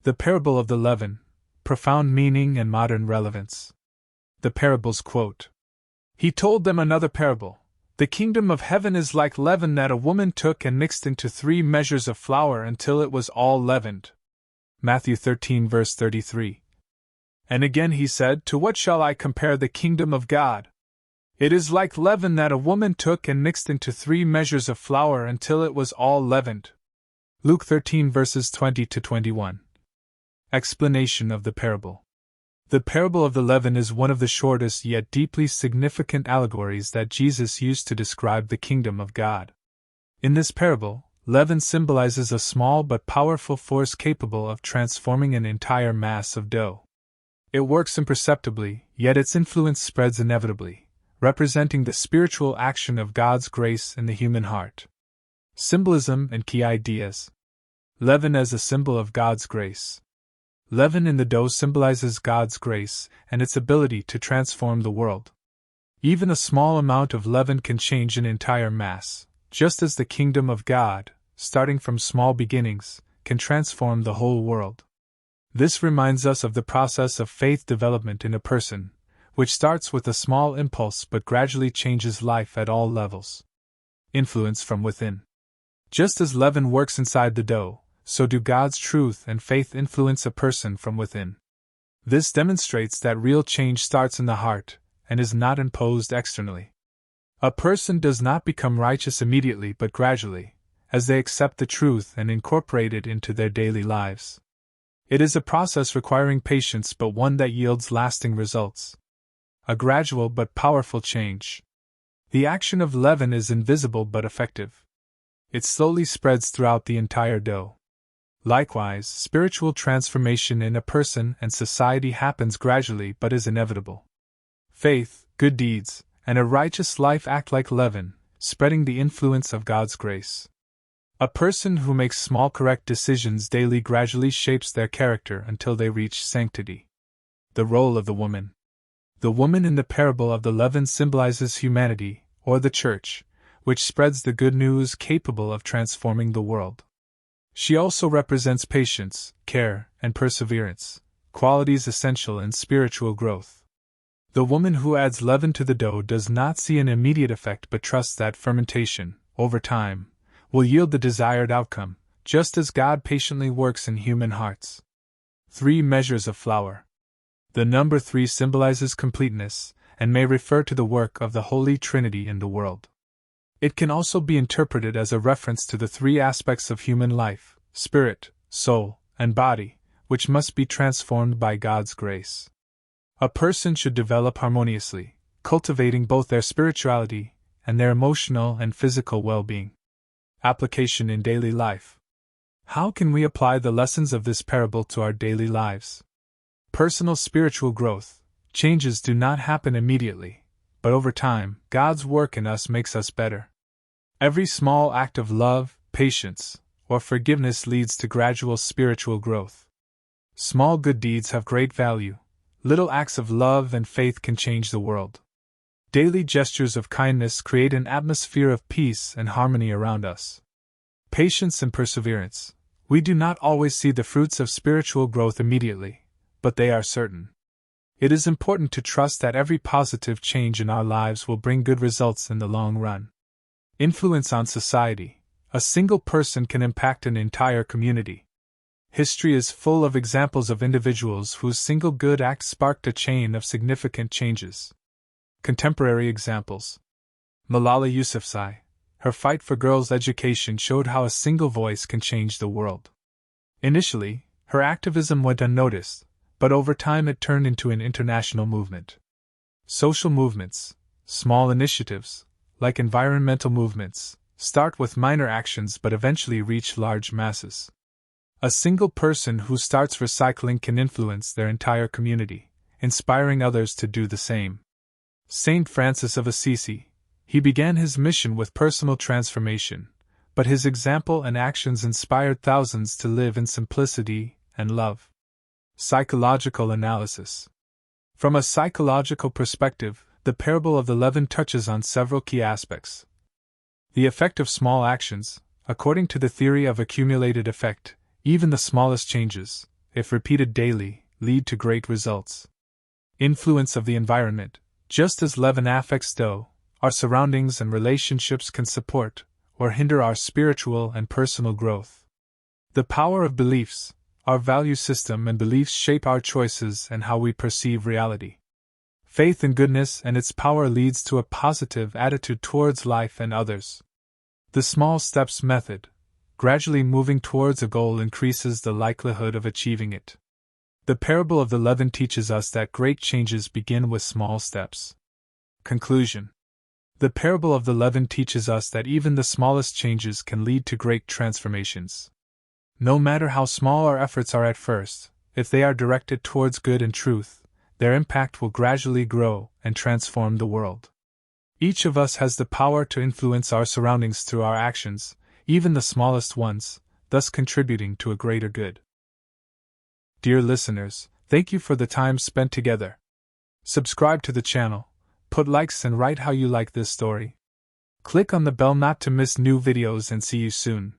The Parable of the Leaven, profound meaning and modern relevance. The parables quote. He told them another parable. The kingdom of heaven is like leaven that a woman took and mixed into 3 measures of flour until it was all leavened. Matthew 13 verse 33. And again he said, To what shall I compare the kingdom of God? It is like leaven that a woman took and mixed into 3 measures of flour until it was all leavened. Luke 13 verses 20 to 21. Explanation of the parable. The parable of the leaven is one of the shortest yet deeply significant allegories that Jesus used to describe the kingdom of God. In this parable, leaven symbolizes a small but powerful force capable of transforming an entire mass of dough. It works imperceptibly, yet its influence spreads inevitably, representing the spiritual action of God's grace in the human heart. Symbolism and key ideas. Leaven as a symbol of God's grace. Leaven in the dough symbolizes God's grace and its ability to transform the world. Even a small amount of leaven can change an entire mass, just as the kingdom of God, starting from small beginnings, can transform the whole world. This reminds us of the process of faith development in a person, which starts with a small impulse but gradually changes life at all levels. Influence from within. Just as leaven works inside the dough, so do God's truth and faith influence a person from within. This demonstrates that real change starts in the heart and is not imposed externally. A person does not become righteous immediately but gradually, as they accept the truth and incorporate it into their daily lives. It is a process requiring patience but one that yields lasting results. A gradual but powerful change. The action of leaven is invisible but effective. It slowly spreads throughout the entire dough. Likewise, spiritual transformation in a person and society happens gradually but is inevitable. Faith, good deeds, and a righteous life act like leaven, spreading the influence of God's grace. A person who makes small correct decisions daily gradually shapes their character until they reach sanctity. The role of the woman. The woman in the parable of the leaven symbolizes humanity, or the church, which spreads the good news capable of transforming the world. She also represents patience, care, and perseverance, qualities essential in spiritual growth. The woman who adds leaven to the dough does not see an immediate effect but trusts that fermentation, over time, will yield the desired outcome, just as God patiently works in human hearts. 3 measures of flour. The number 3 symbolizes completeness, and may refer to the work of the Holy Trinity in the world. It can also be interpreted as a reference to the 3 aspects of human life, spirit, soul, and body, which must be transformed by God's grace. A person should develop harmoniously, cultivating both their spirituality and their emotional and physical well-being. Application in daily life. How can we apply the lessons of this parable to our daily lives? Personal spiritual growth. Changes do not happen immediately, but over time, God's work in us makes us better. Every small act of love, patience, or forgiveness leads to gradual spiritual growth. Small good deeds have great value. Little acts of love and faith can change the world. Daily gestures of kindness create an atmosphere of peace and harmony around us. Patience and perseverance. We do not always see the fruits of spiritual growth immediately, but they are certain. It is important to trust that every positive change in our lives will bring good results in the long run. Influence on society. A single person can impact an entire community. History is full of examples of individuals whose single good act sparked a chain of significant changes. Contemporary examples. Malala Yousafzai. Her fight for girls' education showed how a single voice can change the world. Initially, her activism went unnoticed, but over time it turned into an international movement. Social movements, small initiatives, like environmental movements, start with minor actions but eventually reach large masses. A single person who starts recycling can influence their entire community, inspiring others to do the same. Saint Francis of Assisi. He began his mission with personal transformation, but his example and actions inspired thousands to live in simplicity and love. Psychological analysis. From a psychological perspective, the parable of the leaven touches on several key aspects. The effect of small actions. According to the theory of accumulated effect, even the smallest changes, if repeated daily, lead to great results. Influence of the environment. Just as leaven affects dough, our surroundings and relationships can support or hinder our spiritual and personal growth. The power of beliefs. Our value system and beliefs shape our choices and how we perceive reality. Faith in goodness and its power leads to a positive attitude towards life and others. The small steps method. Gradually moving towards a goal increases the likelihood of achieving it. The Parable of the Leaven teaches us that great changes begin with small steps. Conclusion. The Parable of the Leaven teaches us that even the smallest changes can lead to great transformations. No matter how small our efforts are at first, if they are directed towards good and truth, their impact will gradually grow and transform the world. Each of us has the power to influence our surroundings through our actions, even the smallest ones, thus contributing to a greater good. Dear listeners, thank you for the time spent together. Subscribe to the channel, put likes and write how you like this story. Click on the bell not to miss new videos and see you soon.